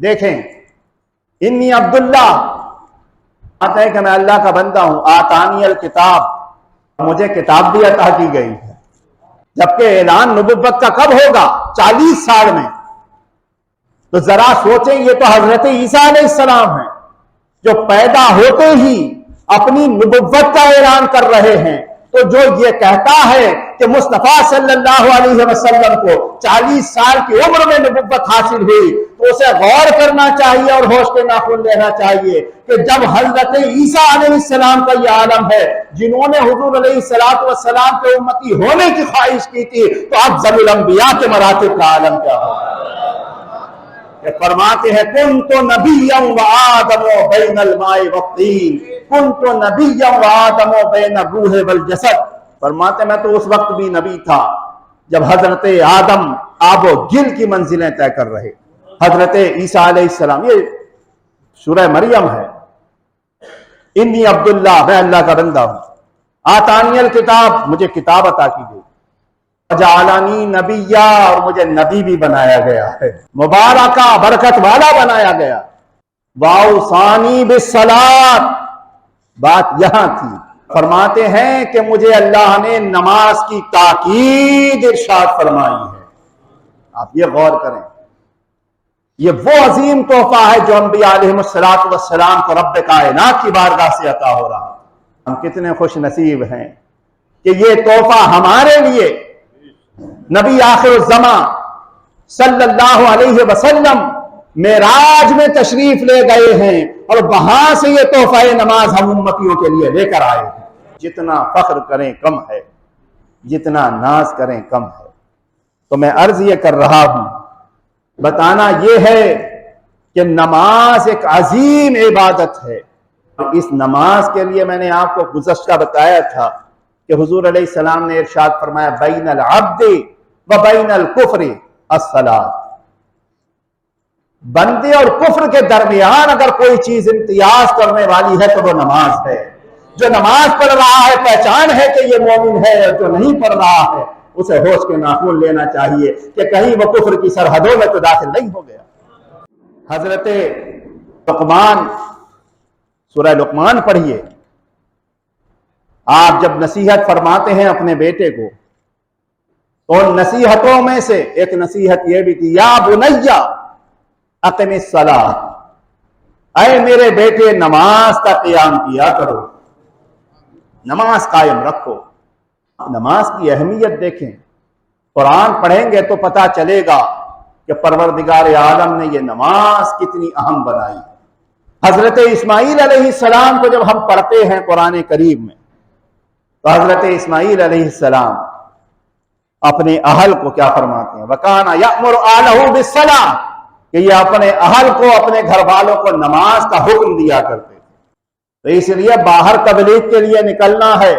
دیکھیں، انی عبداللہ، آتا ہے کہ میں اللہ کا بندہ ہوں، آتانی الکتاب، مجھے کتاب بھی عطا کی گئی ہے۔ جبکہ اعلان نبوت کا کب ہوگا؟ 40 سال میں۔ تو ذرا سوچیں، یہ تو حضرت عیسیٰ علیہ السلام ہیں جو پیدا ہوتے ہی اپنی نبوت کا اعلان کر رہے ہیں۔ تو جو یہ کہتا ہے کہ مصطفیٰ صلی اللہ علیہ وسلم کو 40 سال کی عمر میں نبوت حاصل ہوئی، تو اسے غور کرنا چاہیے اور ہوش کے ناخن لینا چاہیے کہ جب حضرت عیسیٰ علیہ السلام کا یہ عالم ہے، جنہوں نے حضور علیہ السلام کے امتی ہونے کی خواہش کی تھی، تو افضل الانبیاء کے مراتب کا عالم کیا ہو؟ فرماتے ہیں کنت نبیا وآدم بین الماء والطین، کنت نبیا وآدم بین الروح والجسد۔ فرماتے ہیں میں تو اس وقت بھی نبی تھا جب حضرت آدم آب و گل کی منزلیں طے کر رہے، حضرت عیسیٰ علیہ السلام۔ یہ سورہ مریم ہے، انی عبداللہ، میں اللہ کا بندہ ہوں، آتانی الکتاب، مجھے کتاب عطا کی گئی، جعلنی نبیہ، اور مجھے نبی بھی بنایا گیا ہے، مبارکہ، برکت والا بنایا گیا، واوصانی بالصلاۃ، بات یہاں تھی۔ فرماتے ہیں کہ مجھے اللہ نے نماز کی تاکید ارشاد فرمائی ہے۔ آپ یہ غور کریں، یہ وہ عظیم تحفہ ہے جو انبیاء علیہ السلام کو رب کائنات کی بارگاہ سے عطا ہو رہا ہے۔ ہم کتنے خوش نصیب ہیں کہ یہ تحفہ ہمارے لیے نبی آخر الزمان صلی اللہ علیہ وسلم معراج میں تشریف لے گئے ہیں، اور وہاں سے یہ تحفہ نماز ہم امتیوں کے لیے لے کر آئے ہیں۔ جتنا فخر کریں کم ہے، جتنا ناز کریں کم ہے۔ تو میں عرض یہ کر رہا ہوں، بتانا یہ ہے کہ نماز ایک عظیم عبادت ہے۔ اس نماز کے لیے میں نے آپ کو گزشتہ بتایا تھا کہ حضور علیہ السلام نے ارشاد فرمایا بین العبد و بین الکفر الصلاۃ، بندے اور کفر کے درمیان اگر کوئی چیز امتیاز کرنے والی ہے تو وہ نماز ہے۔ جو نماز پڑھ رہا ہے پہچان ہے کہ یہ مومن ہے، اور جو نہیں پڑھ رہا ہے اسے ہوش کے ناخن لینا چاہیے کہ کہیں وہ کفر کی سرحدوں میں تو داخل نہیں ہو گیا۔ حضرت لقمان، سورہ لقمان پڑھیے، آپ جب نصیحت فرماتے ہیں اپنے بیٹے کو، تو ان نصیحتوں میں سے ایک نصیحت یہ بھی تھی، یا بنیا اقم الصلاۃ، اے میرے بیٹے نماز کا قیام کیا کرو، نماز قائم رکھو۔ نماز کی اہمیت دیکھیں، قرآن پڑھیں گے تو پتہ چلے گا کہ پروردگار عالم نے یہ نماز کتنی اہم بنائی۔ حضرت اسماعیل علیہ السلام کو جب ہم پڑھتے ہیں قرآن کریم میں، تو حضرت اسماعیل علیہ السلام اپنے اہل کو کیا فرماتے ہیں؟ وَكَانَ يَأْمُرُ أَهْلَهُ بِالصَّلَاةِ، کہ یہ اپنے اہل کو، اپنے گھر والوں کو نماز کا حکم دیا کرتے تھے۔ تو اس لیے باہر تبلیغ کے لیے نکلنا ہے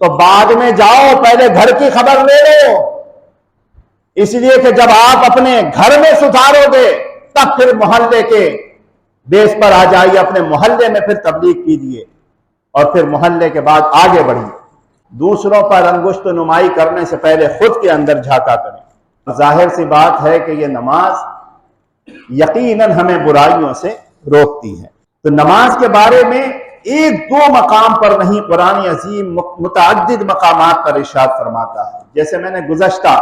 تو بعد میں جاؤ، پہلے گھر کی خبر لے لو، اس لیے کہ جب آپ اپنے گھر میں سدھارو گے تب پھر محلے کے بیس پر آ جائیے، اپنے محلے میں پھر تبلیغ کیجیے، اور پھر محلے کے بعد آگے بڑھیے۔ دوسروں پر انگشت نمائی کرنے سے پہلے خود کے اندر جھانکا کریں۔ ظاہر سی بات ہے کہ یہ نماز یقیناً ہمیں برائیوں سے روکتی ہے۔ تو نماز کے بارے میں ایک دو مقام پر نہیں، قرآن عظیم متعدد مقامات پر ارشاد فرماتا ہے۔ جیسے میں نے گزشتہ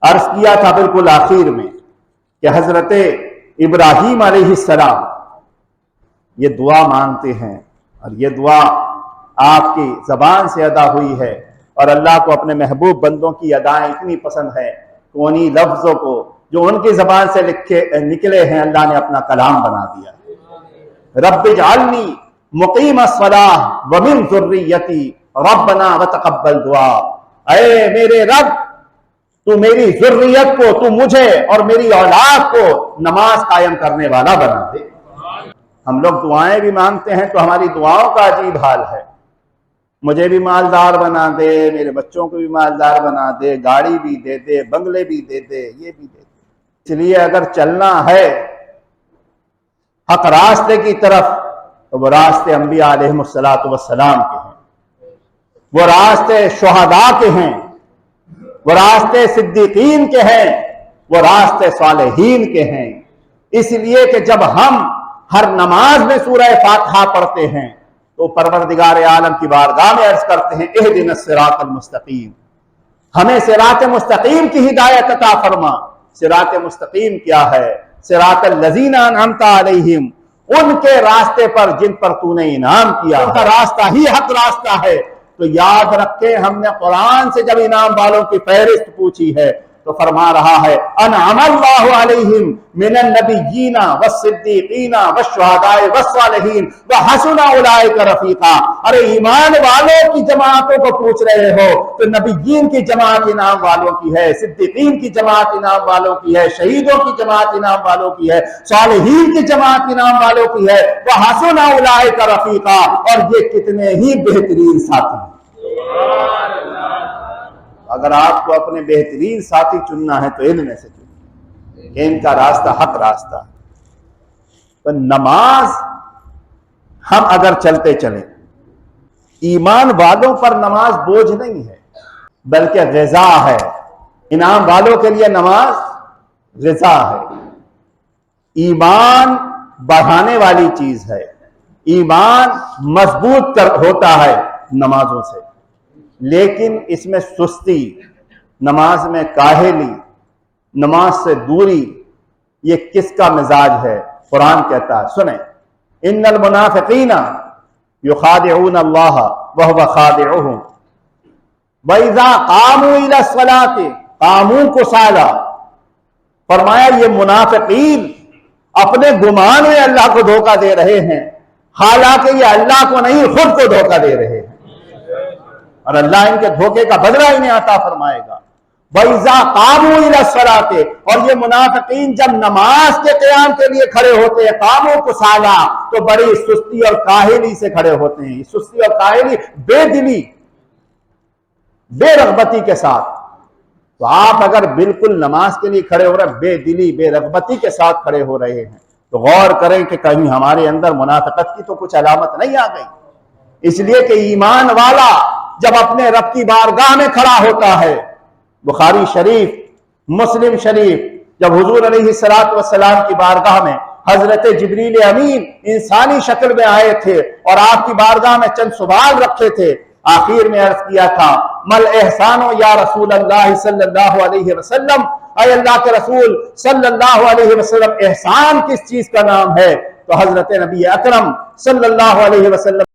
عرض کیا تھا بالکل آخر میں کہ حضرت ابراہیم علیہ السلام یہ دعا مانگتے ہیں، اور یہ دعا آپ کی زبان سے ادا ہوئی ہے، اور اللہ کو اپنے محبوب بندوں کی ادائیں اتنی پسند ہے کہ انہی لفظوں کو جو ان کی زبان سے نکلے ہیں اللہ نے اپنا کلام بنا دیا۔ رب اجعلنی مقیم الصلاۃ ومن ذریتی ربنا وتقبل دعا، اے میرے رب تو میری ذریت کو، تو مجھے اور میری اولاد کو نماز قائم کرنے والا بنا دے۔ ہم لوگ دعائیں بھی مانگتے ہیں تو ہماری دعاؤں کا عجیب حال ہے، مجھے بھی مالدار بنا دے، میرے بچوں کو بھی مالدار بنا دے، گاڑی بھی دے دے، بنگلے بھی دے دے، یہ بھی دے دے۔ اس لیے اگر چلنا ہے حق راستے کی طرف تو وہ راستے انبیاء علیہ السلام کے ہیں، وہ راستے شہداء کے ہیں، وہ راستے صدیقین کے ہیں، وہ راستے صالحین کے ہیں۔ اس لیے کہ جب ہم ہر نماز میں سورہ فاتحہ پڑھتے ہیں تو پروردگار عالم کی بارگاہ میں عرض کرتے ہیں اہدنا الصراط المستقیم، ہمیں صراط مستقیم کی ہدایت عطا فرما۔ صراط مستقیم کیا ہے؟ صراط الذین انعمت علیہم، ان کے راستے پر جن پر تو نے انعام کیا، ان کا راستہ ہی حق راستہ ہے۔ تو یاد رکھیں، ہم نے قرآن سے جب انعام والوں کی فہرست پوچھی ہے تو فرما رہا ہے انعم اللہ علیہم من النبیین والصدیقین والشہداء والصالحین وحسن اولئک رفیقا۔ ارے ایمان والوں کی جماعتوں کو پوچھ رہے ہو تو نبیین کی جماعت انعام والوں کی ہے، صدیقین کی جماعت انعام والوں کی ہے، شہیدوں کی جماعت انعام والوں کی ہے، صالحین کی جماعت انعام والوں کی ہے، وحسن اولئک رفیقا، اور یہ کتنے ہی بہترین ساتھی ہیں۔ اگر آپ کو اپنے بہترین ساتھی چننا ہے تو علم میں سے چنیں کہ ان کا راستہ حق راستہ ہے۔ تو نماز ہم اگر چلتے چلیں، ایمان والوں پر نماز بوجھ نہیں ہے بلکہ غذا ہے۔ انعام والوں کے لیے نماز غذا ہے، ایمان بڑھانے والی چیز ہے، ایمان مضبوط ہوتا ہے نمازوں سے۔ لیکن اس میں سستی، نماز میں کاہلی، نماز سے دوری، یہ کس کا مزاج ہے؟ قرآن کہتا ہے، سنیں، ان المنافقین یخادعون اللہ وہو خادعهم وَإِذَا قَامُوا إِلَى الصَّلَاةِ قَامُوا كُسَالَىٰ۔ فرمایا یہ منافقین اپنے گمان میں اللہ کو دھوکہ دے رہے ہیں، حالانکہ یہ اللہ کو نہیں خود کو دھوکہ دے رہے ہیں، اور اللہ ان کے دھوکے کا بدلہ انہیں عطا فرمائے گا۔ وَإِذَا قَامُوا إِلَى الصَّلَاةِ، اور یہ منافقین جب نماز کے قیام کے لیے کھڑے ہوتے ہیں قَامُوا كُسَالَىٰ تو بڑی سستی اور کاہلی سے کھڑے ہوتے ہیں۔ سستی اور کاہلی، بے دلی، بے رغبتی کے ساتھ۔ تو آپ اگر بالکل نماز کے لیے کھڑے ہو رہے ہیں بے دلی بے رغبتی کے ساتھ کھڑے ہو رہے ہیں تو غور کریں کہ کہیں ہمارے اندر منافقت کی تو کچھ علامت نہیں آ گئی۔ اس لیے کہ ایمان والا جب اپنے رب کی بارگاہ میں کھڑا ہوتا ہے، بخاری شریف، مسلم شریف، جب حضور علیہ السلام کی بارگاہ میں حضرت جبریل امین انسانی شکل میں آئے تھے اور آپ کی بارگاہ میں چند سوال رکھے تھے، آخر میں عرض کیا تھا مل احسان یا رسول اللہ صلی اللہ علیہ وسلم، اے اللہ کے رسول صلی اللہ علیہ وسلم، احسان کس چیز کا نام ہے؟ تو حضرت نبی اکرم صلی اللہ علیہ وسلم